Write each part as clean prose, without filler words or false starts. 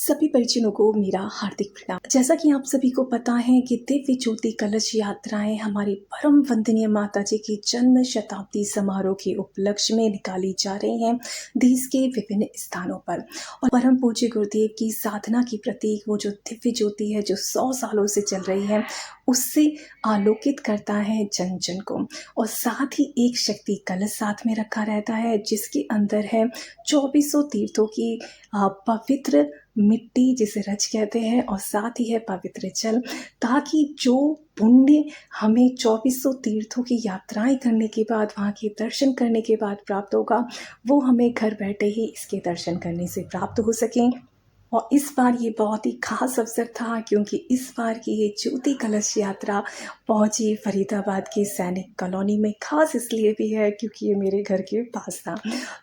सभी परिजनों को मेरा हार्दिक प्रणाम। जैसा कि आप सभी को पता है कि दिव्य ज्योति कलश यात्राएं हमारी परम वंदनीय माता जी की जन्म शताब्दी समारोह के उपलक्ष्य में निकाली जा रही हैं देश के विभिन्न स्थानों पर। और परम पूज्य गुरुदेव की साधना की प्रतीक वो जो दिव्य ज्योति है जो 100 सालों से चल रही है उससे आलोकित करता है जन जन को। और साथ ही एक शक्ति कलश साथ में रखा रहता है जिसके अंदर है 2400 तीर्थों की पवित्र मिट्टी जिसे रज कहते हैं और साथ ही है पवित्र जल, ताकि जो पुण्य हमें 2400 तीर्थों की यात्राएं करने के बाद वहाँ के दर्शन करने के बाद प्राप्त होगा वो हमें घर बैठे ही इसके दर्शन करने से प्राप्त हो सकें। और इस बार ये बहुत ही खास अवसर था क्योंकि इस बार की ये ज्योति कलश यात्रा पहुंची फरीदाबाद के सैनिक कॉलोनी में। खास इसलिए भी है क्योंकि ये मेरे घर के पास था।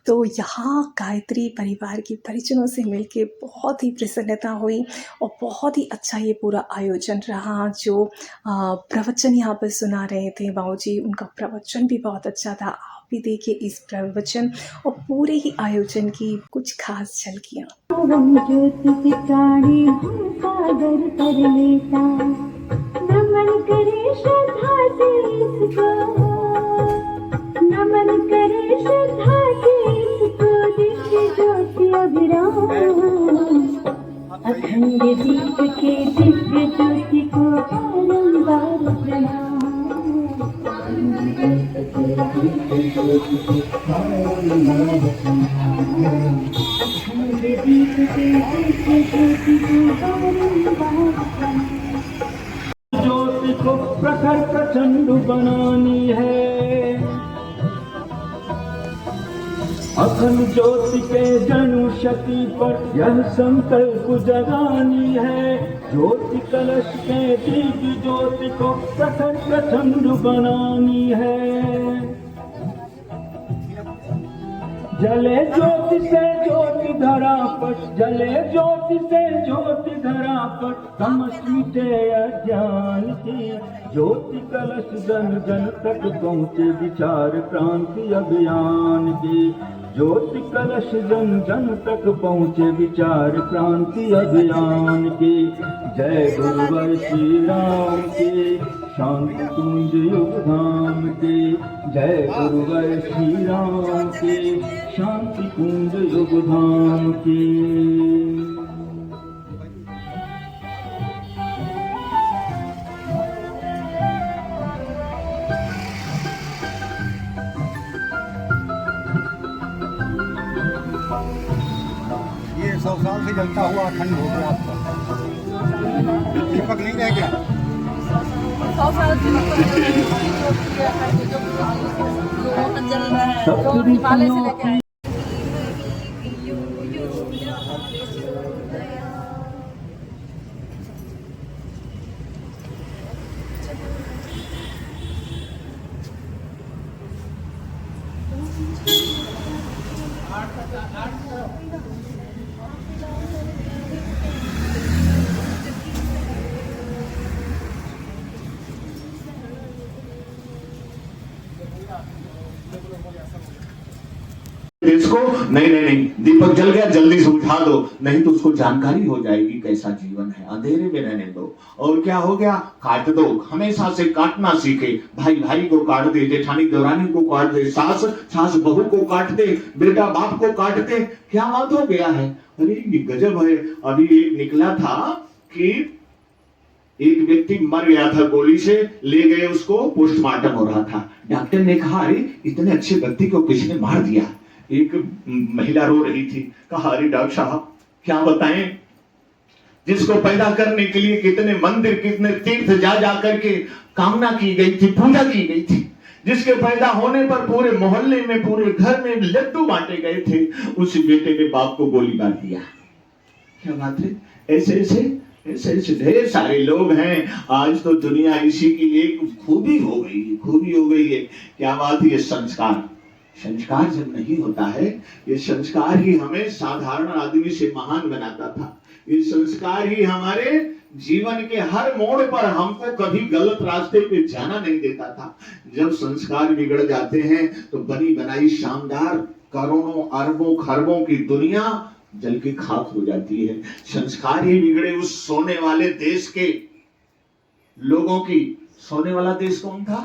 तो यहाँ गायत्री परिवार के परिजनों से मिलके बहुत ही प्रसन्नता हुई और बहुत ही अच्छा ये पूरा आयोजन रहा। जो प्रवचन यहाँ पर सुना रहे थे बाबूजी, उनका प्रवचन भी बहुत अच्छा था। आप भी देखिए इस प्रवचन और पूरे ही आयोजन की कुछ खास झलकियाँ। ज्योति प्राणी सागर कर लेता, नमन करे श्रद्धा से इसको, नमन करे श्रद्धा से इसको, दिव्य ज्योति अभिराम, अखंड दीप के दिव्य ज्योति को बारंबार प्रणाम। ज्योति को प्रखर प्रचंड बनानी है, अखंड ज्योति के जनु शक्ति पर यह संकल्प जगानी है। ज्योति कलश के दिव्य ज्योति को प्रखर प्रचंड बनानी है। जले ज्योति से ज्योति धरा पर, जले ज्योति से ज्योति धरा पर, तमस मिटे अज्ञान की। ज्योति कलश जन जन तक पहुँचे विचार क्रांति अभियान की। ज्योति कलश जन जन तक पहुँचे विचार क्रांति अभियान की। जय गुरुवर श्री राम की, शांति कुंज युग धाम की। जय गुरुवर श्री राम की, शांति कुंज युग धाम की। ये 100 साल से जलता हुआ अखंड हो गया आपका, दीपक नहीं रह गया। 100 साल से चल रहा है, तो हिमालय से लेके आए। देश को नहीं, दीपक जल गया जल्दी से उठा दो, नहीं तो उसको जानकारी हो जाएगी कैसा जीवन है, अंधेरे में रहने दो। और क्या हो गया, काट दो, हमेशा से काटना सीखे। भाई भाई को काट दे, जेठानी देवरानी को काट दे, सास सास बहू को काट दे, बेटा बाप को काट दे। क्या बात हो गया है, अरे ये गजब है। अभी एक निकला था कि एक व्यक्ति मर गया था गोली से, ले गए उसको, पोस्टमार्टम हो रहा था। डॉक्टर ने कहा अरे इतने अच्छे व्यक्ति को किसने मार दिया। एक महिला रो रही थी, कहा अरे डॉक्टर साहब क्या बताएं, जिसको पैदा करने के लिए कितने मंदिर कितने तीर्थ जा जा करके कामना की गई थी, पूजा की गई थी, जिसके पैदा होने पर पूरे मोहल्ले में पूरे घर में लड्डू बांटे गए थे, उस बेटे ने बाप को गोली मार दिया। क्या बात है, ऐसे ऐसे ढेर सारे लोग हैं। आज तो दुनिया इसी की एक खूबी हो गई है। क्या बात है, ये संस्कार जब नहीं होता है, ये संस्कार ही हमें साधारण आदमी से महान बनाता था। ये संस्कार ही हमारे जीवन के हर मोड़ पर हमको कभी गलत रास्ते पे जाना नहीं देता था। जब संस्कार बिगड़ जाते हैं तो बनी बनाई शानदार करोड़ों अरबों खरबों की दुनिया जल के खाक हो जाती है। संस्कार ही बिगड़े उस सोने वाले देश के लोगों की। सोने वाला देश कौन था?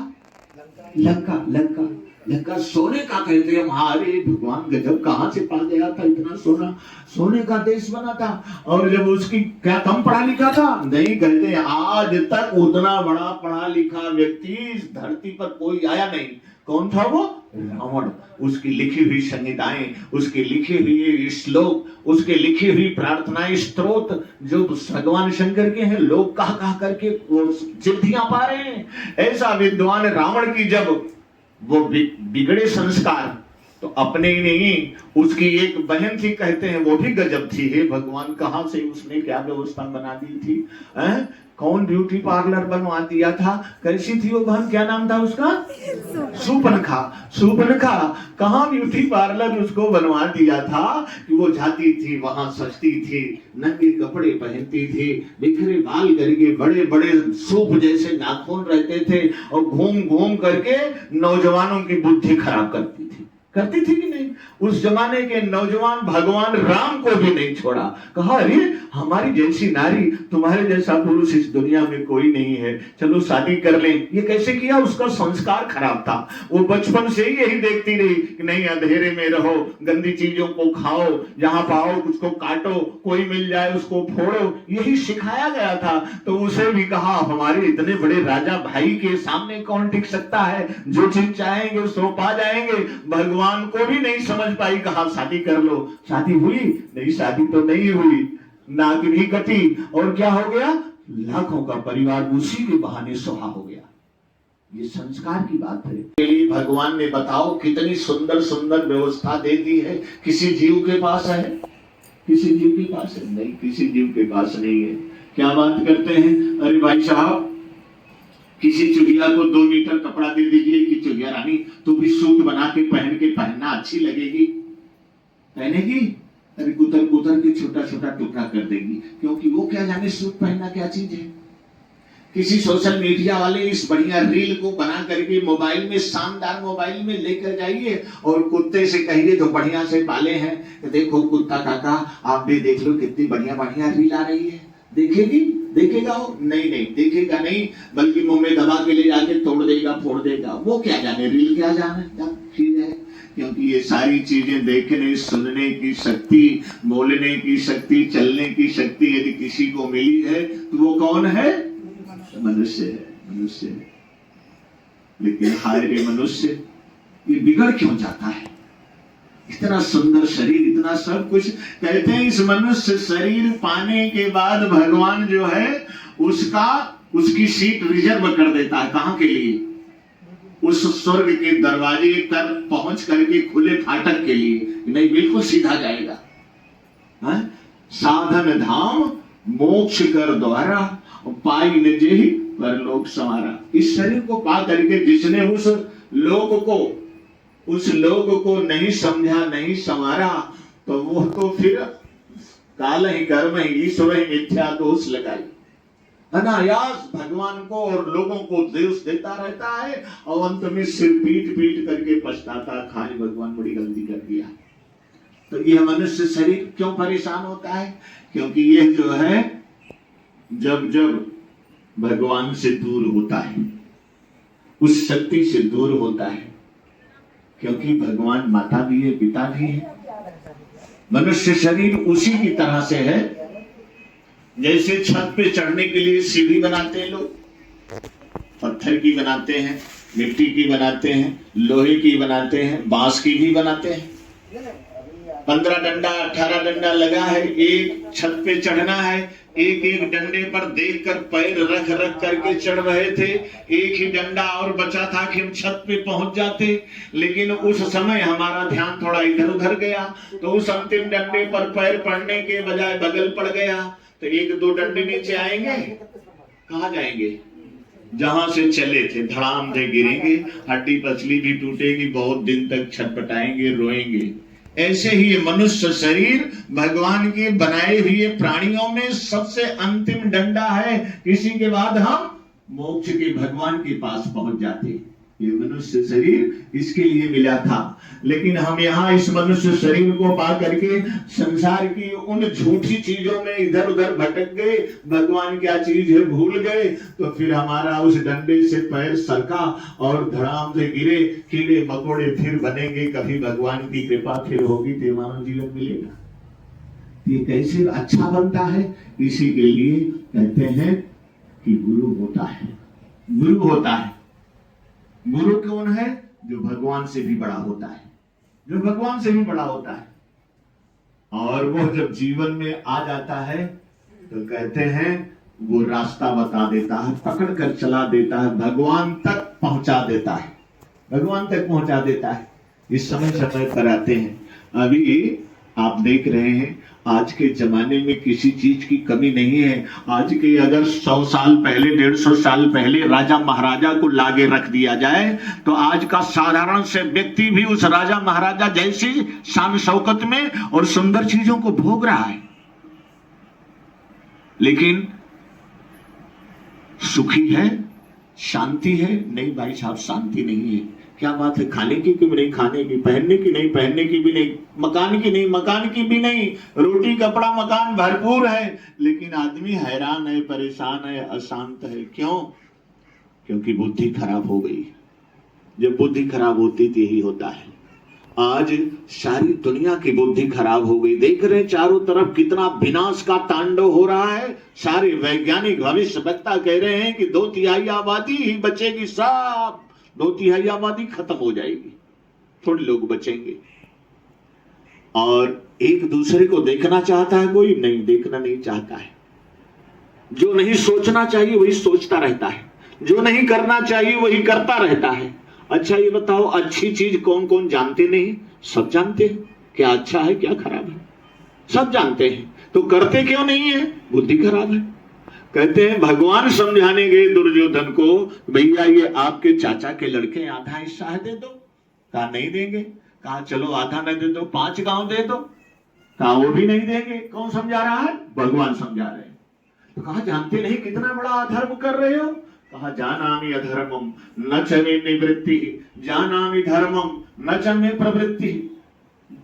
लंका। लंका लंका सोने का कहते हैं। हमारे भगवान गजब कहां से पा गया था इतना सोना, सोने का देश बना था। और जब उसकी क्या कम पढ़ा लिखा था? नहीं, कहते हैं आज तक उतना बड़ा पढ़ा लिखा व्यक्ति इस धरती पर कोई आया नहीं। कौन था वो? रावण। उसकी लिखी हुई संहिताएं, उसके लिखे हुए श्लोक, उसके लिखी हुई प्रार्थनाएं, स्तोत्र जो भगवान शंकर के हैं, लोग कह करके वो सिद्धियां पा रहे हैं। ऐसा विद्वान रावण की जब वो बिगड़े संस्कार, तो अपने ही नहीं, उसकी एक बहन थी, कहते हैं वो भी गजब थी। हे भगवान, कहां से उसने क्या व्यवस्था बना दी थी? कौन ब्यूटी पार्लर बनवा दिया था? कैसी थी वो बहन? क्या नाम था उसका? सुपनखा। सुपनखा कहाँ ब्यूटी पार्लर उसको बनवा दिया था कि वो जाती थी वहां, सजती थी, नंगे कपड़े पहनती थी, बिखरे बाल करके, बड़े बड़े सूप जैसे नाखून रहते थे, और घूम घूम करके नौजवानों की बुद्धि खराब करती थी। करती थी कि नहीं? उस जमाने के नौजवान भगवान राम को भी नहीं छोड़ा। कहा, अरे हमारी जैसी नारी, तुम्हारे जैसा पुरुष इस दुनिया में कोई नहीं है, चलो शादी कर लें। ये कैसे किया? उसका संस्कार खराब था। वो बचपन से ही यही देखती रही कि नहीं, अंधेरे में रहो, गंदी चीजों को खाओ, जहां पाओ उसको काटो, कोई मिल जाए उसको फोड़ो, यही सिखाया गया था। तो उसे भी कहा, हमारे इतने बड़े राजा भाई के सामने कौन टिक सकता है? जो चीज चाहेंगे सो पा जाएंगे। भगवान को भी नहीं समझ पाई, कहा शादी कर लो। शादी हुई? नहीं, शादी तो नहीं हुई, नाक भी कटी, और क्या हो गया? लाखों का परिवार उसी के बहाने सुहा हो गया। ये संस्कार की बात है। के लिए भगवान ने बताओ कितनी सुंदर सुंदर व्यवस्था दे दी है। किसी जीव के पास है? किसी जीव के पास है? नहीं, किसी जीव के पास नहीं है। क्या बात करते हैं? अरे भाई साहब, किसी चुहिया को 2 मीटर कपड़ा दे दीजिए कि चुहिया रानी तू भी सूट बना के पहनना अच्छी लगेगी, पहनेगी? अरे कुतर कुतर के छोटा छोटा टुकड़ा कर देगी, क्योंकि वो क्या जाने सूट पहनना क्या चीज है। किसी सोशल मीडिया वाले इस बढ़िया रील को बना करके मोबाइल में, शानदार मोबाइल में लेकर जाइए और कुत्ते से कहिए जो बढ़िया से पाले हैं, देखो कुत्ता काका आप भी देख लो कितनी बढ़िया बढ़िया रील आ रही है। देखेगी? देखेगा वो? नहीं नहीं देखेगा नहीं, बल्कि मुंह में दबा के ले जाके तोड़ देगा, फोड़ देगा। वो क्या जाने रील क्या जाने चीज है। क्योंकि ये सारी चीजें देखने, सुनने की शक्ति, बोलने की शक्ति, चलने की शक्ति यदि किसी को मिली है तो वो कौन है? मनुष्य है। मनुष्य है। लेकिन हाय रे मनुष्य, ये बिगड़ क्यों जाता है? इतना सुंदर शरीर, इतना सब कुछ। कहते हैं इस मनुष्य शरीर पाने के बाद भगवान जो है उसकी सीट रिजर्व कर देता है। कहां के लिए? उस स्वर्ग के दरवाजे तक पहुंच करके, खुले फाटक के लिए। नहीं, बिल्कुल सीधा जाएगा। साधन धाम मोक्ष कर द्वारा, पाई न जेहि परलोक संवारा। इस शरीर को पा करके जिसने उस लोग को नहीं समझा, नहीं संवारा, तो वो तो फिर काल ही कर्म ही ईश्वर ही मिथ्या दोष लगाई, अनायास भगवान को और लोगों को दोष देता रहता है, और अंत में सिर पीट पीट करके पछताता, खाली भगवान बड़ी गलती कर दिया। तो यह मनुष्य शरीर क्यों परेशान होता है? क्योंकि यह जो है जब जब भगवान से दूर होता है, उस शक्ति से दूर होता है, क्योंकि भगवान माता भी है, पिता भी है। मनुष्य शरीर उसी की तरह से है जैसे छत पे चढ़ने के लिए सीढ़ी बनाते हैं लोग, पत्थर की बनाते हैं, मिट्टी की बनाते हैं, लोहे की बनाते हैं, बांस की भी बनाते हैं। 15 डंडा 18 डंडा लगा है, एक छत पे चढ़ना है, एक एक डंडे पर देखकर पैर रख रख करके चढ़ रहे थे। एक ही डंडा और बचा था कि हम छत पे पहुंच जाते, लेकिन उस समय हमारा ध्यान थोड़ा इधर उधर गया, तो उस अंतिम डंडे पर पैर पड़ने के बजाय बगल पड़ गया, तो 1-2 डंडे नीचे आएंगे, कहाँ जाएंगे? जहां से चले थे धड़ाम से गिरेंगे, हड्डी पसली भी टूटेगी, बहुत दिन तक छटपटाएंगे, रोएंगे। ऐसे ही ये मनुष्य शरीर भगवान के बनाए हुए प्राणियों में सबसे अंतिम डंडा है। इसी के बाद हम मोक्ष के भगवान के पास पहुंच जाते। ये मनुष्य शरीर इसके लिए मिला था, लेकिन हम यहाँ इस मनुष्य शरीर को पा करके संसार की उन झूठी चीजों में इधर उधर भटक गए, भगवान क्या चीज है भूल गए, तो फिर हमारा उस डंडे से पैर सरका और धड़ाम से गिरे, कीड़े मकोड़े फिर बनेंगे, कभी भगवान की कृपा फिर होगी तो मानव जीवन मिलेगा। ये कैसे अच्छा बनता है? इसी के लिए कहते हैं कि गुरु होता है, गुरु होता है। गुरु कौन है? जो भगवान से भी बड़ा होता है, जो भगवान से भी बड़ा होता है। और वो जब जीवन में आ जाता है तो कहते हैं वो रास्ता बता देता है, पकड़ कर चला देता है, भगवान तक पहुंचा देता है, भगवान तक पहुंचा देता है। इस समय समय पर आते हैं। अभी आप देख रहे हैं आज के जमाने में किसी चीज की कमी नहीं है। आज के अगर 100 साल पहले 150 साल पहले राजा महाराजा को लागे रख दिया जाए तो आज का साधारण से व्यक्ति भी उस राजा महाराजा जैसी शान शौकत में और सुंदर चीजों को भोग रहा है, लेकिन सुखी है, शांति है? नहीं भाई साहब, शांति नहीं है। क्या बात है? खाने की भी नहीं खाने की, पहनने की नहीं पहनने की भी नहीं, मकान की नहीं मकान की भी नहीं, रोटी कपड़ा मकान भरपूर है, लेकिन आदमी हैरान है, परेशान है, अशांत है। क्यों? क्योंकि बुद्धि खराब हो गई। जब बुद्धि खराब होती तो यही होता है। आज सारी दुनिया की बुद्धि खराब हो गई। देख रहे चारों तरफ कितना विनाश का तांडव हो रहा है। सारे वैज्ञानिक भविष्यवक्ता कह रहे हैं कि 2/3 आबादी ही बचेगी, सब 2/3 आबादी खत्म हो जाएगी, थोड़े लोग बचेंगे। और एक दूसरे को देखना चाहता है कोई? नहीं, देखना नहीं चाहता है। जो नहीं सोचना चाहिए वही सोचता रहता है, जो नहीं करना चाहिए वही करता रहता है। अच्छा ये बताओ, अच्छी चीज कौन कौन जानते नहीं? सब जानते हैं, क्या अच्छा है क्या खराब है, सब जानते हैं, तो करते क्यों नहीं है? बुद्धि खराब है। कहते हैं भगवान समझाने गए दुर्योधन को, भैया ये आपके चाचा के लड़के आधा हिस्सा दे दो। कहा नहीं देंगे। कहा चलो आधा न दे दो, 5 गांव दे दो। कहा वो भी नहीं देंगे। कौन समझा रहा है? भगवान समझा रहे हैं। तो कहा जानते नहीं कितना बड़ा अधर्म कर रहे हो? कहा जानामि अधर्मम न च मे निवृत्ति, जानामि धर्मम न च मे प्रवृत्ति।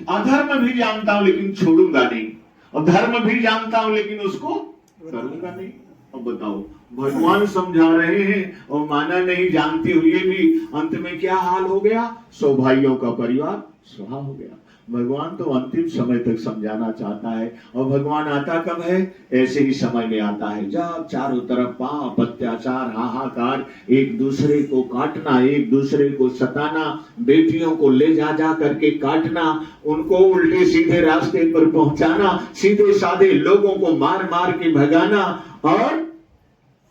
अधर्म भी जानता हूं लेकिन छोड़ूंगा नहीं, और धर्म भी जानता हूं लेकिन उसको करूंगा नहीं। अब बताओ, भगवान समझा रहे हैं और माना नहीं, जानते हुए भी अंत में क्या हाल हो गया? 100 भाइयों का परिवार सुहा हो गया। भगवान तो अंतिम समय तक समझाना चाहता है, और भगवान आता कब है? ऐसे ही समय में आता है जब चारों तरफ पाप, अत्याचार, हाहाकार, एक दूसरे को काटना, एक दूसरे को सताना, बेटियों को ले जा जा करके काटना, उनको उल्टे सीधे रास्ते पर पहुंचाना, सीधे साधे लोगों को मार मार के भगाना, और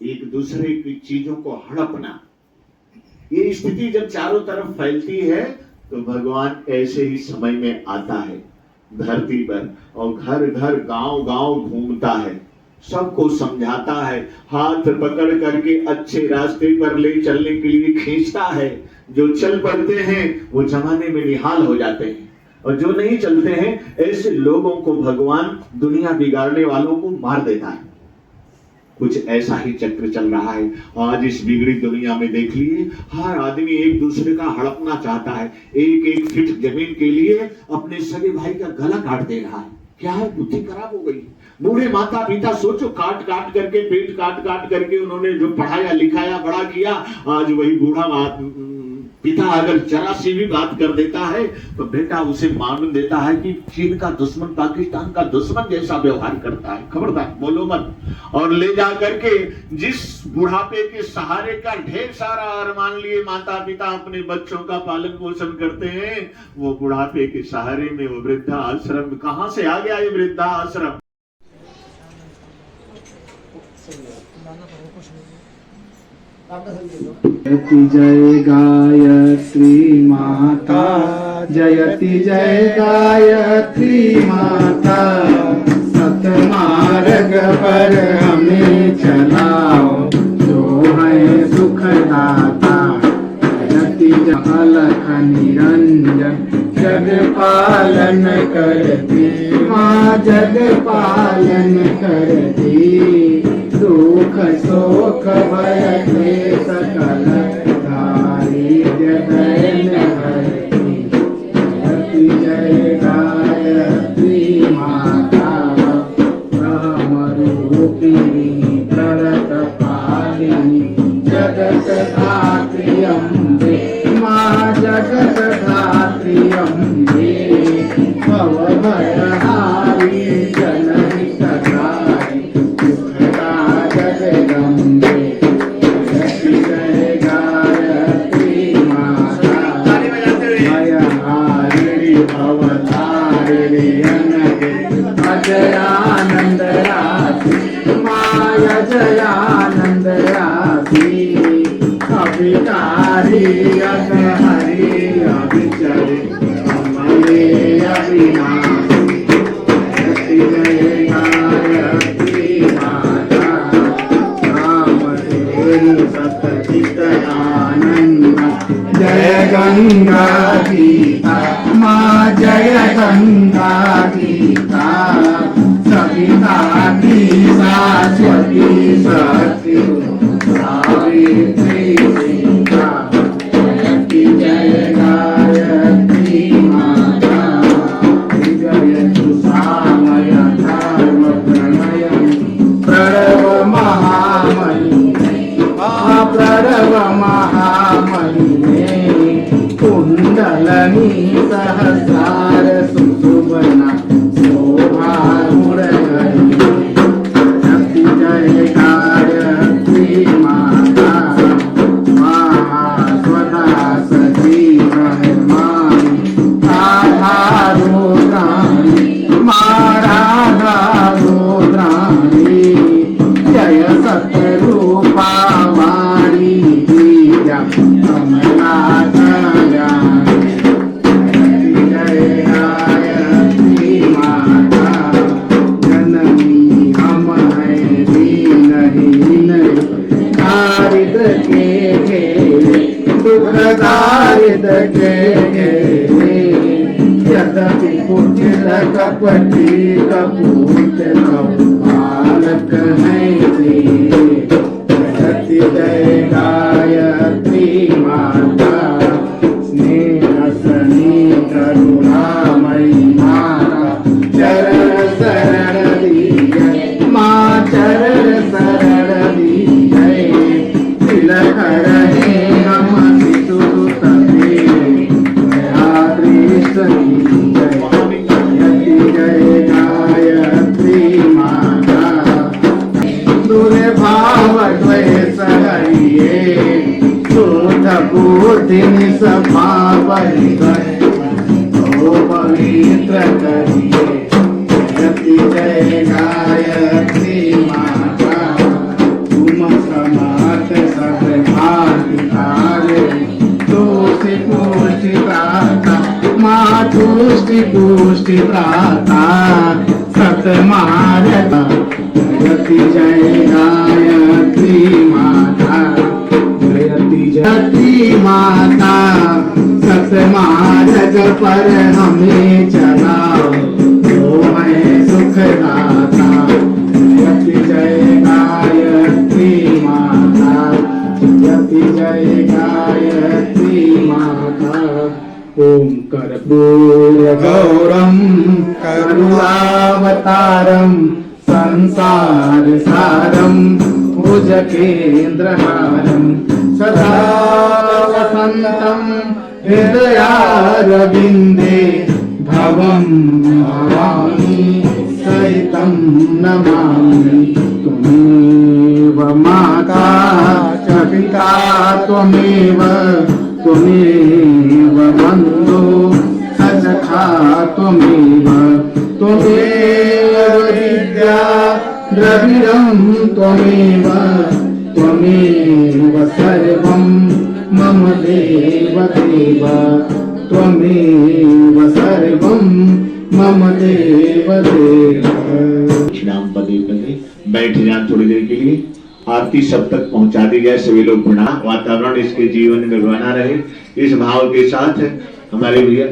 एक दूसरे की चीजों को हड़पना। ये स्थिति जब चारों तरफ फैलती है तो भगवान ऐसे ही समय में आता है धरती पर, और घर घर गांव गांव घूमता है, सबको समझाता है, हाथ पकड़ करके अच्छे रास्ते पर ले चलने के लिए खींचता है। जो चल पड़ते हैं वो जमाने में निहाल हो जाते हैं, और जो नहीं चलते हैं ऐसे लोगों को भगवान दुनिया बिगाड़ने वालों को मार देता है। कुछ ऐसा ही चक्र चल रहा है आज इस बिगड़ी दुनिया में। देख लिए, हर आदमी एक दूसरे का हड़पना चाहता है, एक एक फीट जमीन के लिए अपने सगे भाई का गला काट दे रहा है। क्या है? बुद्धि खराब हो गई। बूढ़े माता पिता सोचो, काट काट करके, पेट काट काट करके उन्होंने जो पढ़ाया लिखाया बड़ा किया, आज वही बूढ़ा पिता अगर जरा सी भी बात कर देता है तो बेटा उसे मान देता है कि चीन का दुश्मन पाकिस्तान का दुश्मन जैसा व्यवहार करता है, खबरदार बोलो मत। और ले जा करके जिस बुढ़ापे के सहारे का ढेर सारा अरमान लिए माता पिता अपने बच्चों का पालन पोषण करते हैं, वो बुढ़ापे के सहारे में वो वृद्धा आश्रम कहां से आ गया? ये वृद्धा आश्रम जयति जय गायत्री माता, जयति जय गायत्री माता, सतमार्ग पर हमें चलाओ, जो है सुखदाता। जयति अलख निरंजन जग पालन करती माँ, जग पालन करती। दुख शोक भय सकल धारी रूपिणी प्रणत पालिनी जगत धात्री अम्बे माँ जगत धात्री अम्बे भवभयहारी जननी सदाई सुखदा जगदम्बे जय गायत्री माता भयहारिणी भवतारिणी अनगे अजयानंद राशि माया जयानंद राशि अभिकारी अनहरि अभिचरि अमले अविनाशी जय गायत्री माता रामदेव सतचित आनंद जय गंगा गीता माँ जय गंगा गीता सविता की शाश्वती शक्ति सावित्री सीता की जय गायत्री माता जय सुसामय धर्म प्रणय प्रणव महामणि प्रणव महामणि कुंडलनी सहस्रार सुशुभना शोभा मुरली जय गायत्री माता महास्वता सजीव मानी आधारो प्राणी माराधारो प्राणी जय सतरूपा वाणी बीजा कमला कल्याणी जय गायत्री माता जननी हम है दीन दारिद के घेरे दुख दारिद के घेरे यद्यपि कुटिल कपटी कपूत बालक है जय गायत्री माता स्नेह सनी करुणामयी माता चरण शरण दीय माँ चरण शरण दीय तिलक रहे हम सितुत जय गायत्री माता दुरे भाव द्वेष हरिये शोध बुद्धि सभावि ओ पवित्र करिए जय गायत्री माता तुम समात सब भाग्यकारी तुष्टि पुष्टि प्राता माँ तुष्टि पुष्टि प्राता सत मारता जय गायत्री माता जयती माता सत मार्ग पर हमें चलाओ जो है सुखदाता जय गायत्री माता जय गायत्री माता ओम कर्पूर गौरम करुणावतारम संसार सारम भुजगेन्द्रहारम सदा वसंतम हृदयारविंदे भवं भवानी सहितं नमामि त्वमेव माता च पिता त्वमेव बन्धु सखा त्वमेव विद्या द्रविणं त्वमेव सर्वं मम देव त्वमेव सर्वं मम देव नाम पदे पदे बैठ जाए थोड़ी देर के लिए। आरती सब तक पहुंचा दी जाए। सभी लोग प्रणाम। वातावरण इसके जीवन में बना रहे इस भाव के साथ हमारे भैया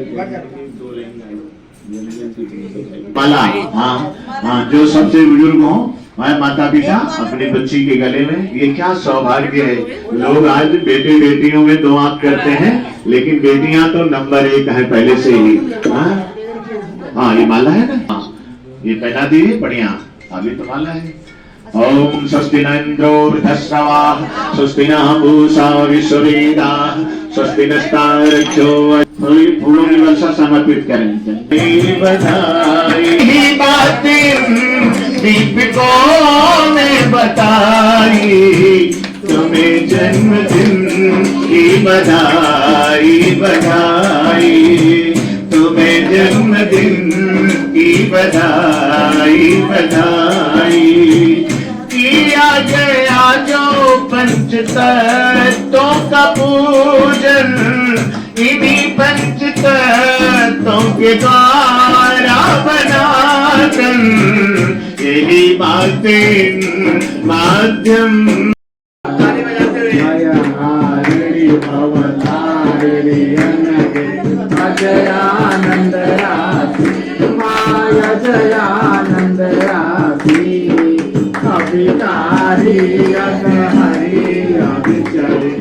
माला, हाँ हाँ, जो सबसे बुजुर्ग हो हमारे माता पिता अपने बच्ची के गले में, ये क्या सौभाग्य है। लोग आज बेटे बेटियों में दो आंख करते हैं, लेकिन बेटियां तो नंबर 1 है पहले से ही। हाँ ये माला है ना, हाँ ये पहना दीजिए, बढ़िया। अभी तो माला है। ओम स्वस्ति न इंद्रो वृद्धश्रवाः स्वस्ति न पूषा विश्ववेदाः स्वस्ति नस्तार्क्ष्यो। फूलों की वर्षा समर्पित करें। बधाई बातें दीपकों ने बताई, तुम्हें जन्मदिन की बधाई बधाई, तुम्हें जन्मदिन की बधाई बधाई। किया गया जो पंच तत्वों का पूजन, इन्हीं पंच तत्वों के द्वारा बनाकर यही बातें माध्यम। मायाहारिणी भवतारिणी अनगे अजयानंद राशि, माया जयानंद राशि, अभिकारी अगहरी अभिचरी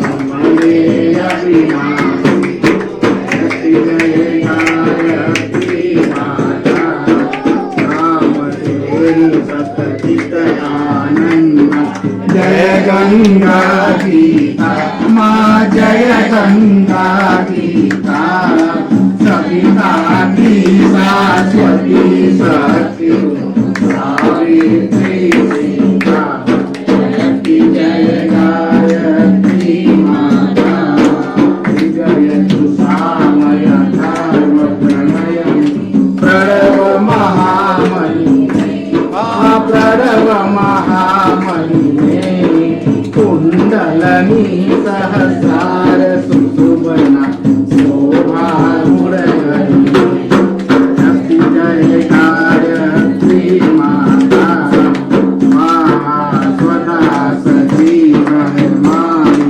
अमले अभिनाशी। जय गायत्री माता रामदेवी सतचित आनंद। जय गंगा गीता माँ जय गंगा गीता, सविता की शाश्वती सत्य सावित्री सीता। जय गायत्री माता जय सुसामय धर्म प्रणय प्रणव महामणि, प्रणव महामणि कुंडलनी सहस्रार सुशुभना शोभा उड़गरी। जय गायत्री माता महास्वदा सजीवन माई,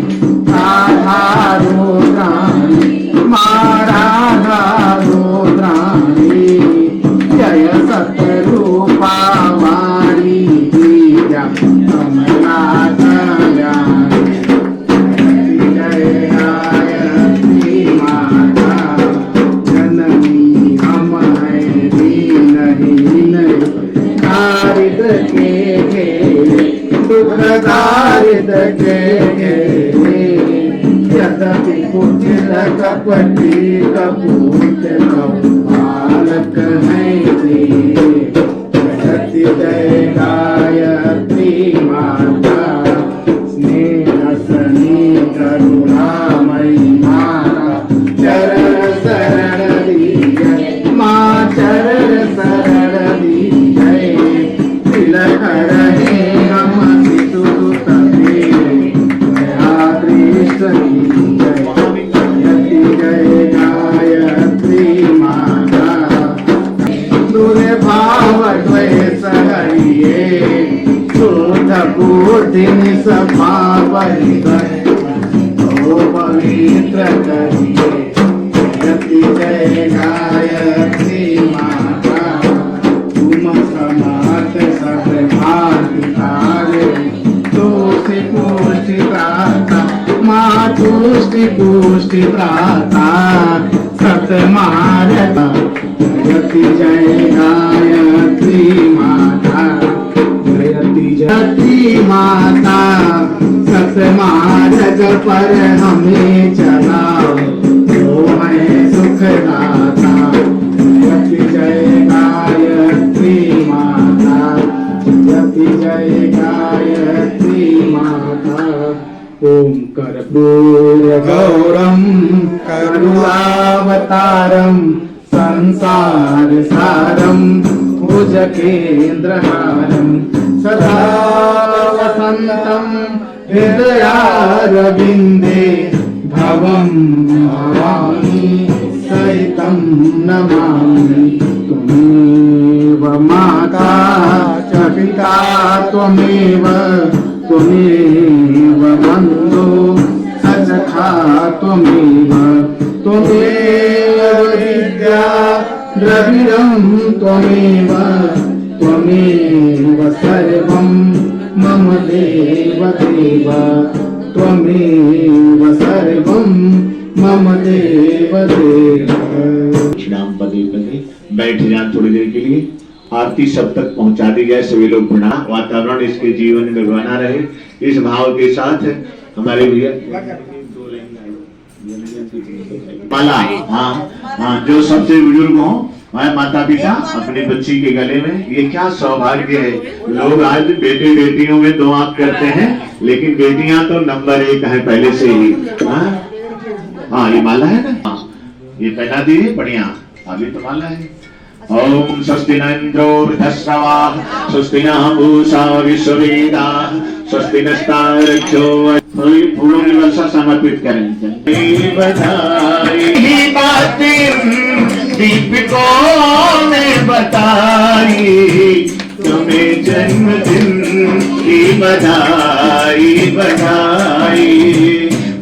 आधारो प्राणी माराधारो प्राणी। जय सतरूपा वाणी विद्या कमला कल्याणी। जय गायत्री माता जननी हम हैं दीनहीन, दारिद्र के घेरे दुख दारिद्र के घेरे। यद्यपि कुटिल कपटी कपूत बालक हैं तेरे। जय गायत्री माता स्नेह सनी करुणामयी माता, चरण शरण दीजय माँ चरण शरण दीजय। तिलक रहे हम सितु तबे दया कृष्ण की जय। जय गायत्री माता दूरे भाव द्वेष हरिये, शुद्ध बुद्धि निस्भाव हृदय ओ पवित्र करिए। जय गायत्री माता तुम समर्थ सब भांति धारे, तुष्टि पुष्टि प्राता माँ तुष्टि पुष्टि प्राता सतमार्ग। जय गायत्री माता जयती माता, सतमार्ग पर हमें चलाओ जो है सुखदाता। जय गायत्री माता जय गायत्री माता। ओम कर्पूर गौरम करुणावतारम संसार सारम भुजगेन्द्रहारम सदा वसंतम हृदयारविंदे भवं भवानी सहितं नमामि। त्वमेव माता च पिता त्वमेव बन्धु सखा त्वमेव विद्या द्रविणं त्वमेव सर्वं मम देव त्वमेव सर्वं मम देव। श्याम पदे पदे बैठ जाए थोड़ी देर के लिए आरती सब तक पहुंचा दी जाए। सभी लोग प्रणाम। वातावरण इसके जीवन में बना रहे, इस भाव के साथ हमारे भैया माला, हाँ, जो सबसे बुजुर्ग हो, माता पिता अपनी बच्ची के गले में, ये क्या सौभाग्य है। लोग आज बेटे बेटियों में दो आंख करते हैं, लेकिन बेटियां तो नंबर 1 है पहले से ही। हाँ, ये माला है ना, ये पहना दी है, बढ़िया। अभी तो माला है। ओम स्वस्ति न इंद्रो वृद्धश्रवाः, स्वस्ति नः पूषा विश्ववेदाः, स्वस्ति नस्तारक्षो। फूलों की वर्षा समर्पित करें। बधाई बातें दीपकों ने बताई, तुम्हें जन्मदिन की बधाई बधाई,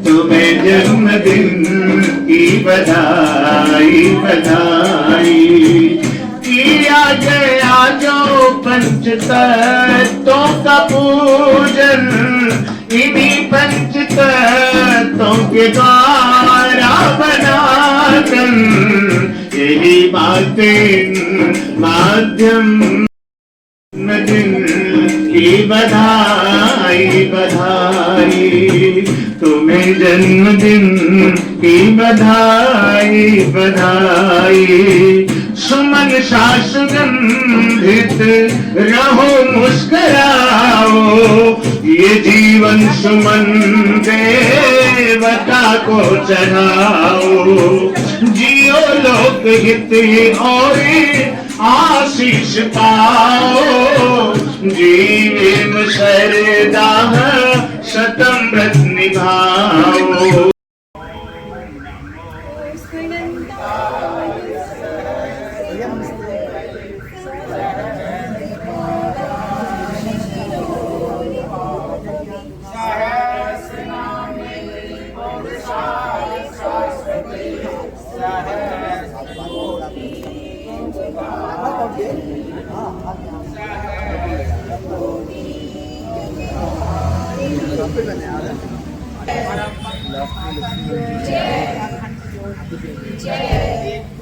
तुम्हें जन्मदिन की बधाई बधाई। किया गया जो पंचतत्वों का पूजन, इन्हीं पंचतत्वों के द्वारा बनाकर, यही बातें माध्यम दिन की बधाई बधाई, तुम्हें जन्मदिन की बधाई बधाई। सुमन सुगंधित रहो मुस्कुराओ, ये जीवन सुमन देवता को चढ़ाओ। जियो लोक हित और आशीष पाओ, जीवन सरदा शतम व्रत निभाओ। जय